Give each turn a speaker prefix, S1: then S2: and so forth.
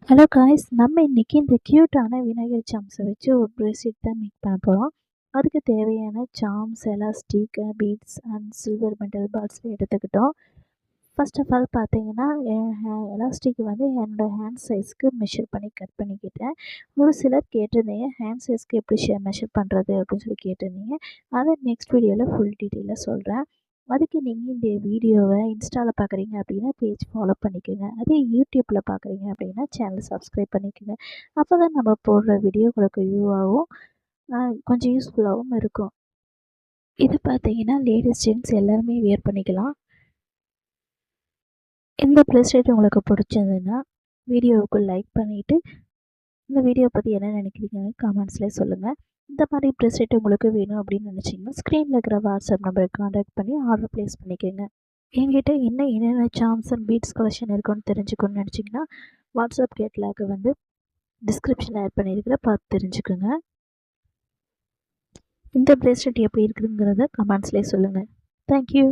S1: Hello guys, நம்ம இன்னைக்கு இந்த கியூட்டான விநாயகர் சாம்ஸை வச்சு ஒரு ப்ரெஸ்லெட் தான் மேக் பண்ண போகிறோம். அதுக்கு தேவையான charms, elastic, beads and silver metal balls எடுத்துக்கிட்டோம். ஃபர்ஸ்ட் ஆஃப் ஆல் பார்த்தீங்கன்னா, எலாஸ்டிக் வந்து என்னோடய ஹேண்ட் சைஸ்க்கு மெஷர் பண்ணி கட் பண்ணிக்கிட்டேன். ஒரு சிலர் கேட்டிருந்தீங்க ஹேண்ட் சைஸ்க்கு எப்படி மெஷர் பண்ணுறது அப்படின்னு சொல்லி கேட்டிருந்தீங்க. அதை நெக்ஸ்ட் வீடியோவில் ஃபுல் டீட்டெயிலாக சொல்கிறேன். அதுக்கு நீங்கள் இந்த வீடியோவை இன்ஸ்டாவில் பார்க்குறீங்க அப்படின்னா பேஜ் ஃபாலோ பண்ணிக்கோங்க. அதே யூடியூப்பில் பார்க்குறீங்க அப்படின்னா சேனல் சப்ஸ்கிரைப் பண்ணிக்கோங்க. அப்போ தான் நம்ம போடுற வீடியோ உங்களுக்கு வியூவாகவும் கொஞ்சம் யூஸ்ஃபுல்லாகவும் இருக்கும். இது பார்த்தீங்கன்னா லேடிஸ் ஜென்ட்ஸ் எல்லாருமே வியர் பண்ணிக்கலாம். இந்த ப்ரெஸ்லெட் உங்களுக்கு பிடிச்சதுன்னா வீடியோவுக்கு லைக் பண்ணிவிட்டு இந்த வீடியோ பற்றி என்ன நினைக்கிறீங்கன்னு கமெண்ட்ஸ்லேயே சொல்லுங்கள். இந்த மாதிரி ப்ரெஸ்லெட் உங்களுக்கு வேணும் அப்படின்னு நினச்சிங்கன்னா ஸ்க்ரீனில் இருக்கிற வாட்ஸ்அப் நம்பருக்கு கான்டாக்ட் பண்ணி ஆர்டர் ப்ளேஸ் பண்ணிக்கோங்க. என்கிட்ட என்னென்ன சார்ம்ஸ் அண்ட் பீட்ஸ் கலெக்ஷன் இருக்குன்னு தெரிஞ்சுக்கணும்னு நினச்சிங்கன்னா வாட்ஸ்அப் கேட்லாக வந்து டிஸ்கிரிப்ஷனில் ஆட் பண்ணியிருக்கிற பார்த்து தெரிஞ்சுக்கோங்க. இந்த ப்ரெஸ்லெட் எப்படி இருக்குதுங்கிறத கமெண்ட்ஸ்லேயே சொல்லுங்கள். தேங்க்யூ.